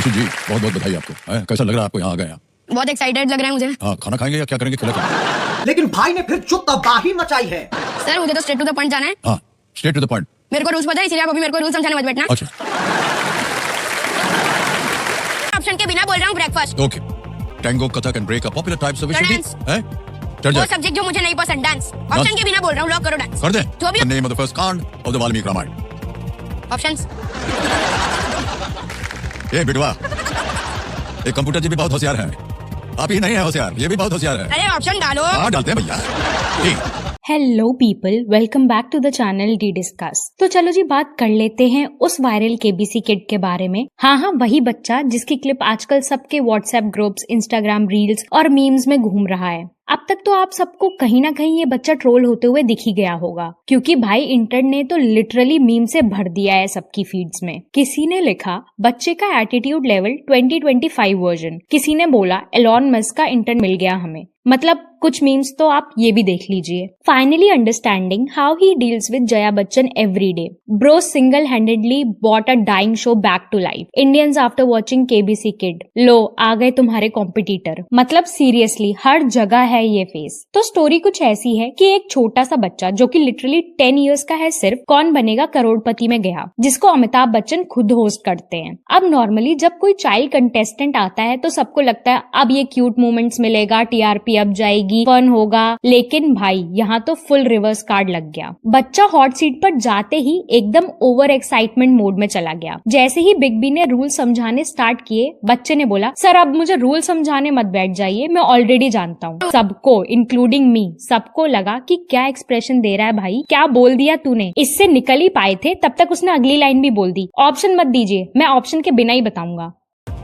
Issue जी बहुत बहुत बधाई आपको। कैसा लग रहा है आपको यहाँ आ गया? बहुत एक्साइटेड लग रहा है मुझे। हाँ, खाना खाएंगे या क्या करेंगे? खिला। लेकिन भाई ने फिर जो तबाही मचाई है। सर मुझे तो स्ट्रेट टू द पॉइंट जाना है। हाँ, स्ट्रेट टू द पॉइंट। मेरे को रूल्स पता है, इसलिए आप अभी मेरे को रूल्स समझाने मत बैठना। अच्छा। ऑप्शन के बिना बोल रहा हूँ breakfast. Okay. Tango, Kathak and break are popular types of dance. हैं? चल वो जा। सब्जेक्ट जो मुझे नहीं पसंद, डांस। ऑप्शन के बिना बोल रहा हूँ, लॉक करो डांस। कर दे। जो भी The name of the first kand of the Valmiki Ramayana. Options. ये बिटवा, ये कंप्यूटर जी भी बहुत होशियार है। आप ही नहीं है होशियार, ये भी बहुत होशियार है। अरे ऑप्शन डालो। हाँ डालते हैं भैया। Hello people, welcome back to the channel D discuss. तो चलो जी बात कर लेते हैं उस वायरल केबीसी किड के बारे में। हाँ, वही बच्चा जिसकी क्लिप आजकल सबके व्हाट्सएप ग्रुप्स, इंस्टाग्राम रील्स और मीम्स में घूम रहा है। अब तक तो आप सबको कहीं ना कहीं ये बच्चा ट्रोल होते हुए दिख ही गया होगा, क्योंकि भाई इंटरनेट ने तो लिटरली मीम से भर दिया है सबकी फीड्स में। किसी ने लिखा बच्चे का एटीट्यूड लेवल 2025 वर्जन, किसी ने बोला एलॉन मस्क का इंटरनेट मिल गया हमें। मतलब कुछ मीम्स तो आप ये भी देख लीजिए। Finally understanding how he deals with Jaya Bachchan every day. Bro single handedly bought a dying show back to life. Indians after watching KBC kid, लो आ गए तुम्हारे कॉम्पिटिटर। मतलब सीरियसली हर जगह है ये फेस। तो स्टोरी कुछ ऐसी है कि एक छोटा सा बच्चा जो कि लिटरली 10 इयर्स का है सिर्फ, कौन बनेगा करोड़पति में गया, जिसको अमिताभ बच्चन खुद होस्ट करते हैं। अब नॉर्मली जब कोई चाइल्ड कंटेस्टेंट आता है तो सबको लगता है अब ये क्यूट मोमेंट्स मिलेगा, टीआरपी अब जाएगी, फन होगा। लेकिन भाई यहाँ तो फुल रिवर्स कार्ड लग गया। बच्चा हॉट सीट पर जाते ही एकदम ओवर एक्साइटमेंट मोड में चला गया। जैसे ही बिग बी ने रूल समझाने स्टार्ट किए, बच्चे ने बोला सर अब मुझे रूल समझाने मत बैठ जाइए, मैं ऑलरेडी जानता हूँ। सबको इंक्लूडिंग मी, सबको लगा कि क्या एक्सप्रेशन दे रहा है भाई, क्या बोल दिया तूने। इससे निकल ही पाए थे तब तक उसने अगली लाइन भी बोल दी, ऑप्शन मत दीजिए, मैं ऑप्शन के बिना ही बताऊंगा।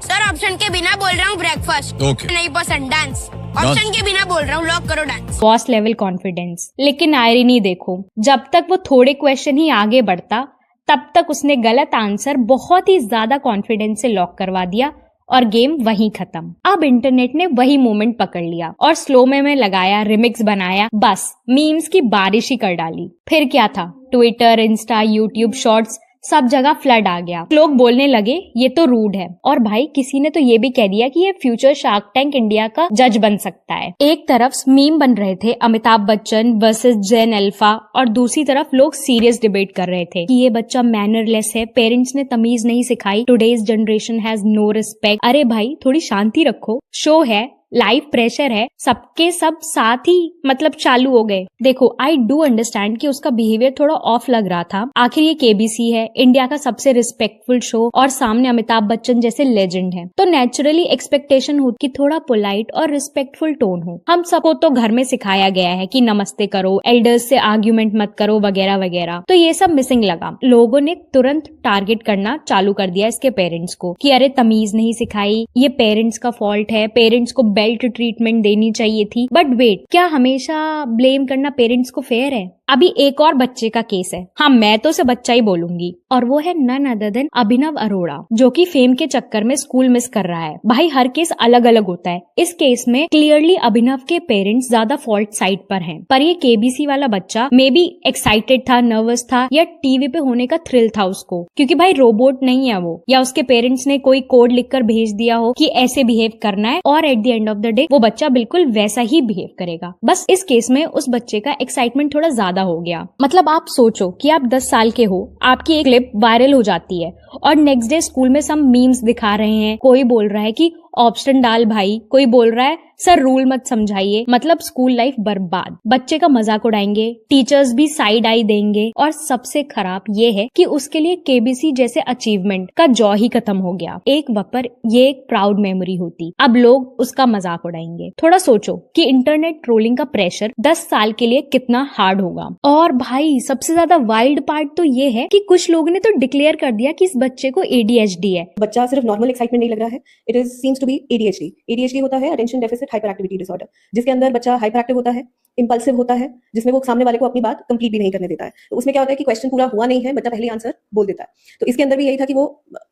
सर ऑप्शन के बिना बोल रहा हूँ ब्रेकफास्ट। ओके। नहीं पसंद, डांस। ऑप्शन के बिना बोल रहा हूँ, लॉक करो डांस। Boss level confidence. लेकिन आयरनी देखो, जब तक वो थोड़े क्वेश्चन ही आगे बढ़ता तब तक उसने गलत आंसर बहुत ही ज्यादा कॉन्फिडेंस से लॉक करवा दिया और गेम वहीं खत्म। अब इंटरनेट ने वही मोमेंट पकड़ लिया और स्लो में लगाया, रिमिक्स बनाया, बस मीम्स की बारिश ही कर डाली। फिर क्या था, ट्विटर, इंस्टा, यूट्यूब शॉर्ट्स, सब जगह फ्लड आ गया। लोग बोलने लगे ये तो रूड है, और भाई किसी ने तो ये भी कह दिया कि ये फ्यूचर शार्क टैंक इंडिया का जज बन सकता है। एक तरफ मीम बन रहे थे अमिताभ बच्चन वर्सेस जेन अल्फा, और दूसरी तरफ लोग सीरियस डिबेट कर रहे थे कि ये बच्चा मैनरलेस है, पेरेंट्स ने तमीज नहीं सिखाई, today's generation has no respect. अरे भाई थोड़ी शांति रखो, शो है, लाइव प्रेशर है, सबके सब साथ ही मतलब चालू हो गए। देखो आई डू अंडरस्टैंड कि उसका बिहेवियर थोड़ा ऑफ लग रहा था, आखिर ये केबीसी है, इंडिया का सबसे रिस्पेक्टफुल शो, और सामने अमिताभ बच्चन जैसे लेजेंड है, तो नेचुरली एक्सपेक्टेशन हो कि थोड़ा पोलाइट और रिस्पेक्टफुल टोन हो। हम सबको तो घर में सिखाया गया है कि नमस्ते करो, एल्डर्स से आर्ग्यूमेंट मत करो, वगैरह वगैरह, तो ये सब मिसिंग लगा। लोगों ने तुरंत टारगेट करना चालू कर दिया इसके पेरेंट्स को कि अरे तमीज नहीं सिखाई, ये पेरेंट्स का फॉल्ट है, पेरेंट्स को बेल्ट ट्रीटमेंट देनी चाहिए थी। बट वेट, क्या हमेशा ब्लेम करना पेरेंट्स को फेयर है? अभी एक और बच्चे का केस है, हाँ मैं तो उसे बच्चा ही बोलूंगी, और वो है नन अदर देन अभिनव अरोड़ा, जो कि फेम के चक्कर में स्कूल मिस कर रहा है। भाई हर केस अलग अलग होता है, इस केस में क्लियरली अभिनव के पेरेंट्स ज्यादा फॉल्ट साइड पर हैं, पर ये केबीसी वाला बच्चा मे बी एक्साइटेड था, नर्वस था, या टीवी पे होने का थ्रिल था उसको, क्योंकि भाई रोबोट नहीं है वो, या उसके पेरेंट्स ने कोई कोड लिखकर भेज दिया हो कि ऐसे बिहेव करना है, और at the end of the day वो बच्चा बिल्कुल वैसा ही बिहेव करेगा। बस इस केस में उस बच्चे का एक्साइटमेंट थोड़ा ज्यादा हो गया। मतलब आप सोचो कि आप 10 साल के हो, आपकी एक क्लिप वायरल हो जाती है और नेक्स्ट डे स्कूल में सब मीम्स दिखा रहे हैं, कोई बोल रहा है कि ऑप्शन डाल भाई, कोई बोल रहा है सर रूल मत समझाइए। मतलब स्कूल लाइफ बर्बाद, बच्चे का मजाक उड़ाएंगे, टीचर्स भी साइड आई देंगे, और सबसे खराब ये है कि उसके लिए केबीसी जैसे अचीवमेंट का जॉ ही खत्म हो गया। एक वक्त पर ये एक प्राउड मेमोरी होती, अब लोग उसका मजाक उड़ाएंगे। थोड़ा सोचो कि इंटरनेट ट्रोलिंग का प्रेशर 10 साल के लिए कितना हार्ड होगा। और भाई सबसे ज्यादा वाइल्ड पार्ट तो ये है कि कुछ लोगों ने तो डिक्लेयर कर दिया कि इस बच्चे को ADHD है। बच्चा सिर्फ नॉर्मल एक्साइटमेंट नहीं लग रहा है, it is seems to be ADHD। ADHD होता है attention deficit hyper activity disorder, जिसके अंदर बच्चा हाइपर एक्टिव होता है, इंपल्सिव होता है, जिसमें वो सामने वाले को अपनी बात कंप्लीट भी नहीं करने देता है। तो उसमें क्या होता है कि क्वेश्चन पूरा हुआ नहीं है, बच्चा पहले आंसर बोल देता है। तो इसके अंदर भी यही था कि वो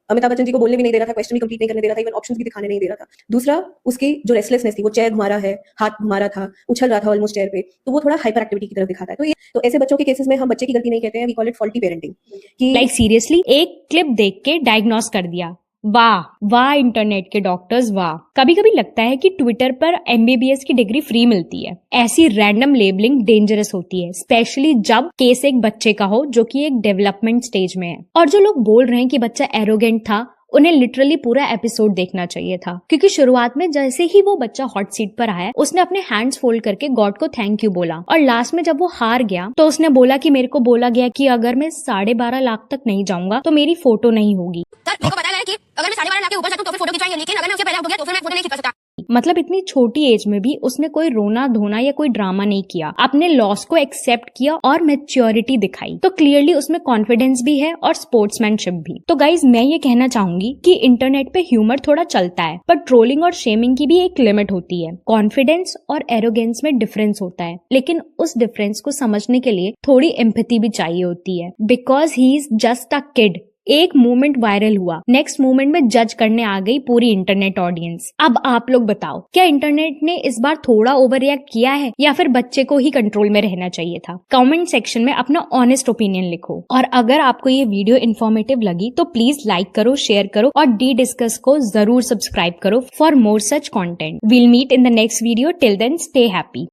अमिताभ बच्चन जी को बोलने भी नहीं दे रहा था, क्वेश्चन भी कंप्लीट नहीं करने दे रहा था, इवन ऑप्शंस भी दिखाने नहीं दे रहा था। दूसरा, उसकी जो रेस्टलेसनेस थी, वो चेयर घुमा रहा है, हाथ घुमा रहा था, उछल रहा था ऑलमोस्ट चेयर पे, तो वो थोड़ा हाइपर एक्टिविटी की तरफ दिखाता है। तो ऐसे बच्चों के केसेस में हम बच्चे की गलती नहीं कहते हैं, we call it faulty parenting. कि लाइक सीरियसली एक क्लिप देख के डायग्नोस कर दिया, वाह वाह इंटरनेट के डॉक्टर्स वाह। कभी कभी लगता है कि ट्विटर पर MBBS की डिग्री फ्री मिलती है। ऐसी रैंडम लेबलिंग डेंजरस होती है, स्पेशली जब केस एक बच्चे का हो जो कि एक डेवलपमेंट स्टेज में है। और जो लोग बोल रहे हैं कि बच्चा एरोगेंट था, उन्हें लिटरली पूरा एपिसोड देखना चाहिए था, क्योंकि शुरुआत में जैसे ही वो बच्चा हॉट सीट पर आया, उसने अपने हैंड्स फोल्ड करके गॉड को थैंक यू बोला, और लास्ट में जब वो हार गया तो उसने बोला कि मेरे को बोला गया कि अगर मैं 12.5 लाख तक नहीं जाऊंगा तो मेरी फोटो नहीं होगी। सर मेरे को पता है कि अगर मैं 12.5 लाख के ऊपर जाता हूं तो फिर फोटो खिंचवाएंगे, लेकिन अगर मैं उससे पहले आउट हो गया तो फिर मैं फोटो नहीं खिंचवा सकता। मतलब इतनी छोटी एज में भी उसने कोई रोना धोना या कोई ड्रामा नहीं किया, अपने लॉस को एक्सेप्ट किया और मैच्योरिटी दिखाई। तो क्लियरली उसमें कॉन्फिडेंस भी है और स्पोर्ट्समैनशिप भी। तो गाइज मैं ये कहना चाहूंगी कि इंटरनेट पे ह्यूमर थोड़ा चलता है, पर ट्रोलिंग और शेमिंग की भी एक लिमिट होती है। कॉन्फिडेंस और एरोगेंस में डिफरेंस होता है, लेकिन उस डिफरेंस को समझने के लिए थोड़ी एम्पैथी भी चाहिए होती है, because he is just a kid. एक मोमेंट वायरल हुआ, नेक्स्ट मोमेंट में जज करने आ गई पूरी इंटरनेट ऑडियंस। अब आप लोग बताओ, क्या इंटरनेट ने इस बार थोड़ा ओवर रिएक्ट किया है या फिर बच्चे को ही कंट्रोल में रहना चाहिए था? कमेंट सेक्शन में अपना ऑनेस्ट ओपिनियन लिखो। और अगर आपको ये वीडियो इन्फॉर्मेटिव लगी तो प्लीज लाइक करो, शेयर करो और डी डिस्कस को जरूर सब्सक्राइब करो for more such content. We'll meet in the next video. Till then stay happy.